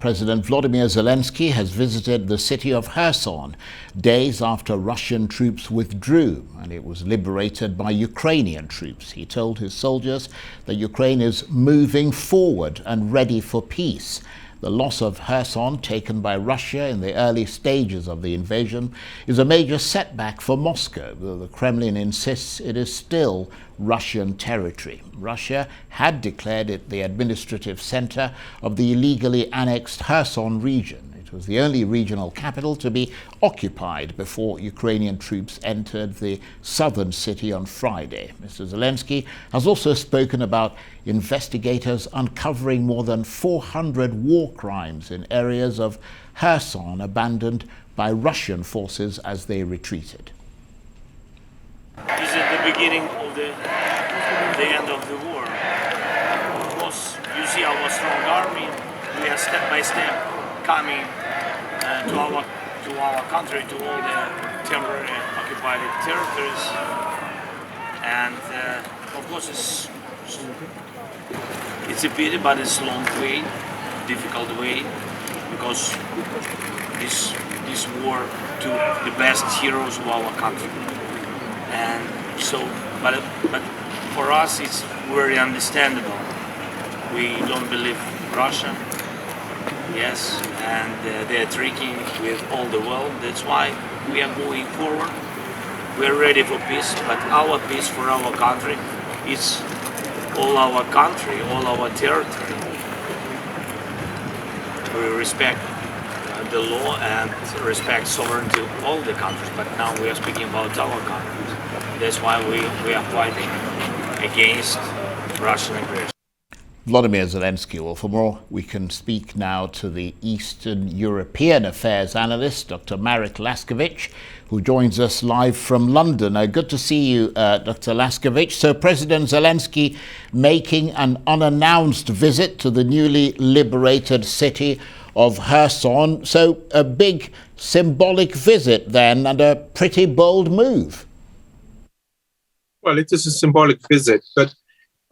President Volodymyr Zelensky has visited the city of Kherson days after Russian troops withdrew and it was liberated by Ukrainian troops. He told his soldiers that Ukraine is moving forward and ready for peace. The loss of Kherson, taken by Russia in the early stages of the invasion, is a major setback for Moscow, though the Kremlin insists it is still Russian territory. Russia had declared it the administrative center of the illegally annexed Kherson region. It was the only regional capital to be occupied before Ukrainian troops entered the southern city on Friday. Mr. Zelensky has also spoken about investigators uncovering more than 400 war crimes in areas of Kherson abandoned by Russian forces as they retreated. This is the beginning of the end of the war. Of course, you see our strong army. We are step by step coming to our country, to all the temporary occupied territories, and of course it's a pity, but it's a long way, difficult way, because this war took the best heroes of our country, and so but for us it's very understandable. We don't believe Russia. Yes, and they're tricking with all the world. That's why we are moving forward. We're ready for peace, but our peace for our country is all our country, all our territory. We respect the law and respect sovereignty of all the countries, but now we are speaking about our countries. That's why we are fighting against Russian aggression. Volodymyr Zelensky. Well, for more, we can speak now to the Eastern European Affairs analyst, Dr. Marek Laskevich, who joins us live from London. Good to see you, Dr. Laskevich. So President Zelensky making an unannounced visit to the newly liberated city of Kherson. So a big symbolic visit then, and a pretty bold move. Well, it is a symbolic visit, but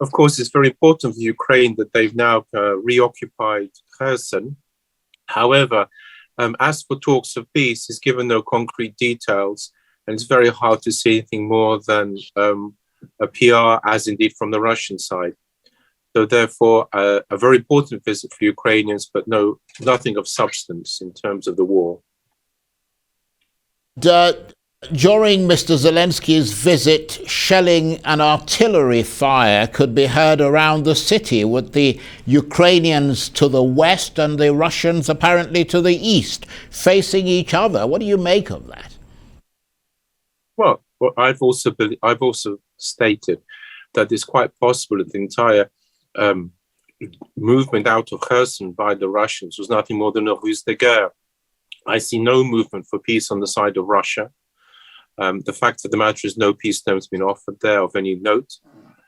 of course, it's very important for Ukraine that they've now reoccupied Kherson. However, as for talks of peace, he's given no concrete details, and it's very hard to see anything more than a PR, as indeed from the Russian side. So therefore, a very important visit for Ukrainians, but nothing of substance in terms of the war. During Mr. Zelensky's visit, shelling and artillery fire could be heard around the city, with the Ukrainians to the west and the Russians apparently to the east, facing each other. What do you make of that? Well, I've also stated that it's quite possible that the entire movement out of Kherson by the Russians was nothing more than a ruse de guerre. I see no movement for peace on the side of Russia. The fact of the matter is no peace terms have been offered there of any note.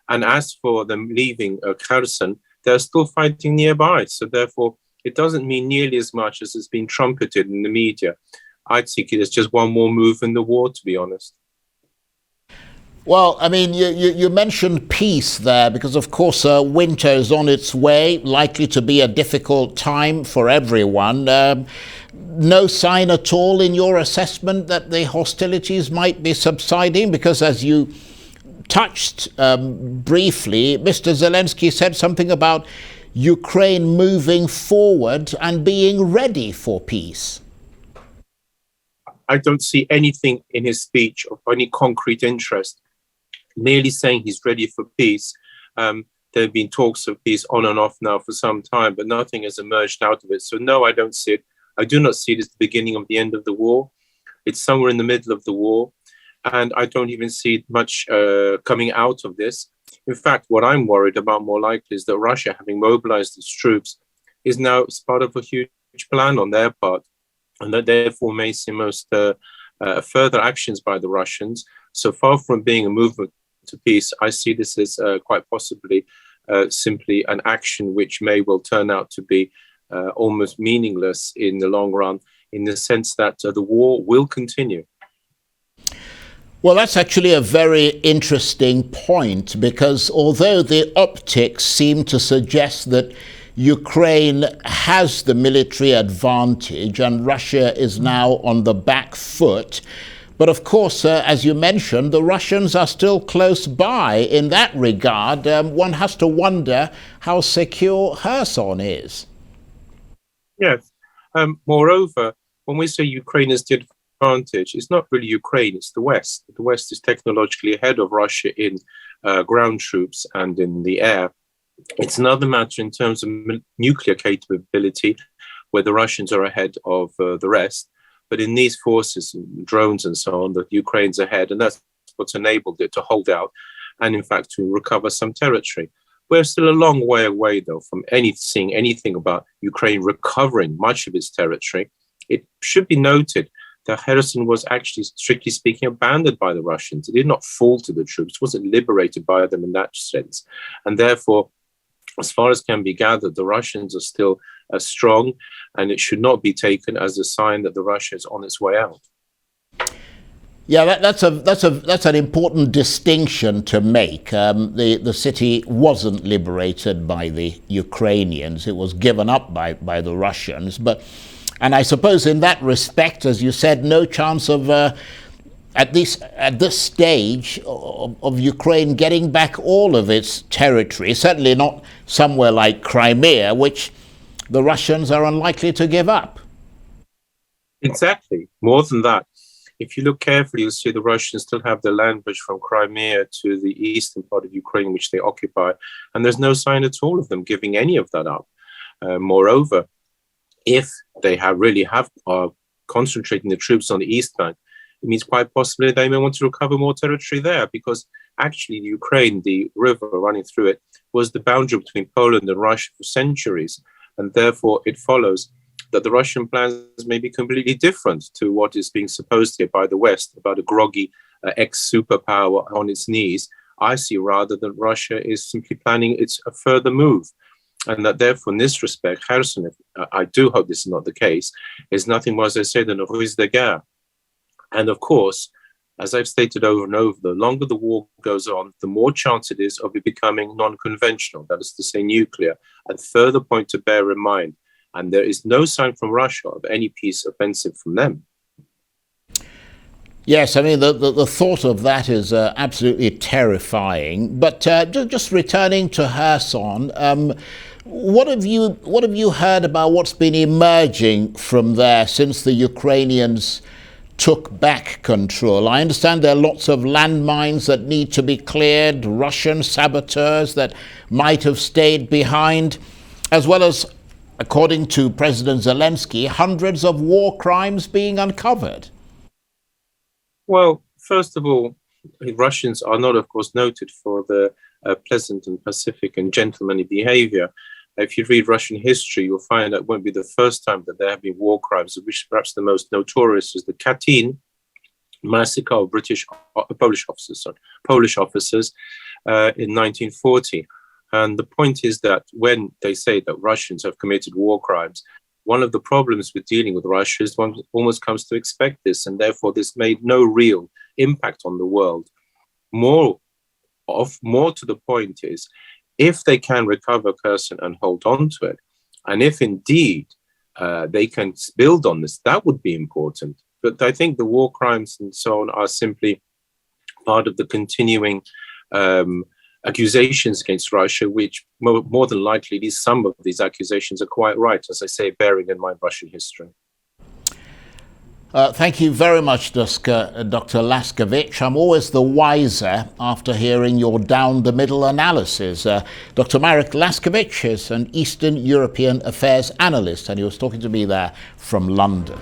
And as for them leaving Kherson, they're still fighting nearby. So therefore, it doesn't mean nearly as much as it's been trumpeted in the media. I think it is just one more move in the war, to be honest. Well, I mean, you mentioned peace there because, of course, winter is on its way, likely to be a difficult time for everyone. No sign at all in your assessment that the hostilities might be subsiding? Because as you touched briefly, Mr. Zelensky said something about Ukraine moving forward and being ready for peace. I don't see anything in his speech of any concrete interest. Merely saying he's ready for peace. There have been talks of peace on and off now for some time, but nothing has emerged out of it. So no, I don't see it. I do not see it as the beginning of the end of the war. It's somewhere in the middle of the war. And I don't even see much coming out of this. In fact, what I'm worried about more likely is that Russia, having mobilized its troops, is now part of a huge plan on their part. And that therefore may see most further actions by the Russians. So far from being a movement to peace, I see this as quite possibly simply an action which may well turn out to be almost meaningless in the long run, in the sense that the war will continue. Well, that's actually a very interesting point, because although the optics seem to suggest that Ukraine has the military advantage and Russia is now on the back foot. But of course, as you mentioned, the Russians are still close by. In that regard, one has to wonder how secure Kherson is. Yes. Moreover, when we say Ukraine is the advantage, it's not really Ukraine, it's the West. The West is technologically ahead of Russia in ground troops and in the air. It's another matter in terms of nuclear capability, where the Russians are ahead of the rest. But in these forces, drones and so on, the Ukraine's ahead, and that's what's enabled it to hold out and, in fact, to recover some territory. We're still a long way away, though, from seeing anything about Ukraine recovering much of its territory. It should be noted that Kherson was actually, strictly speaking, abandoned by the Russians. It did not fall to the troops. It wasn't liberated by them in that sense. And therefore, as far as can be gathered, the Russians are still strong, and it should not be taken as a sign that the Russia is on its way out. Yeah, that's an important distinction to make. The city wasn't liberated by the Ukrainians; it was given up by the Russians. And I suppose in that respect, as you said, no chance of at this stage of Ukraine getting back all of its territory. Certainly not somewhere like Crimea, which the Russians are unlikely to give up. Exactly. More than that, if you look carefully, you'll see the Russians still have the land bridge from Crimea to the eastern part of Ukraine, which they occupy. And there's no sign at all of them giving any of that up. Moreover, if they are concentrating the troops on the east bank, it means quite possibly they may want to recover more territory there, because actually Ukraine, the river running through it, was the boundary between Poland and Russia for centuries. And therefore it follows that the Russian plans may be completely different to what is being supposed here by the West about a groggy ex-superpower on its knees. I see rather that Russia is simply planning a further move. And that therefore, in this respect, Kherson, I do hope this is not the case, is nothing more, as I say, than a ruse de guerre. And of course, as I've stated over and over, the longer the war goes on, the more chance it is of it becoming non-conventional, that is to say nuclear. And further point to bear in mind, and there is no sign from Russia of any peace offensive from them. Yes, I mean, the thought of that is absolutely terrifying. But just returning to Kherson, what have you heard about what's been emerging from there since the Ukrainians took back control? I understand there are lots of landmines that need to be cleared, Russian saboteurs that might have stayed behind, as well as, according to President Zelensky, hundreds of war crimes being uncovered. Well, first of all, Russians are not, of course, noted for their pleasant and pacific and gentlemanly behavior. If you read Russian history, you'll find that it won't be the first time that there have been war crimes, of which perhaps the most notorious is the Katyn massacre of Polish officers in 1940. And the point is that when they say that Russians have committed war crimes, one of the problems with dealing with Russia is one almost comes to expect this, and therefore this made no real impact on the world. More to the point is, if they can recover Kherson and hold on to it, and if indeed they can build on this, that would be important. But I think the war crimes and so on are simply part of the continuing accusations against Russia, which more than likely some of these accusations are quite right, as I say, bearing in mind Russian history. Thank you very much, Dr. Laskovich. I'm always the wiser after hearing your down-the-middle analysis. Dr. Marek Laskovich is an Eastern European Affairs analyst, and he was talking to me there from London.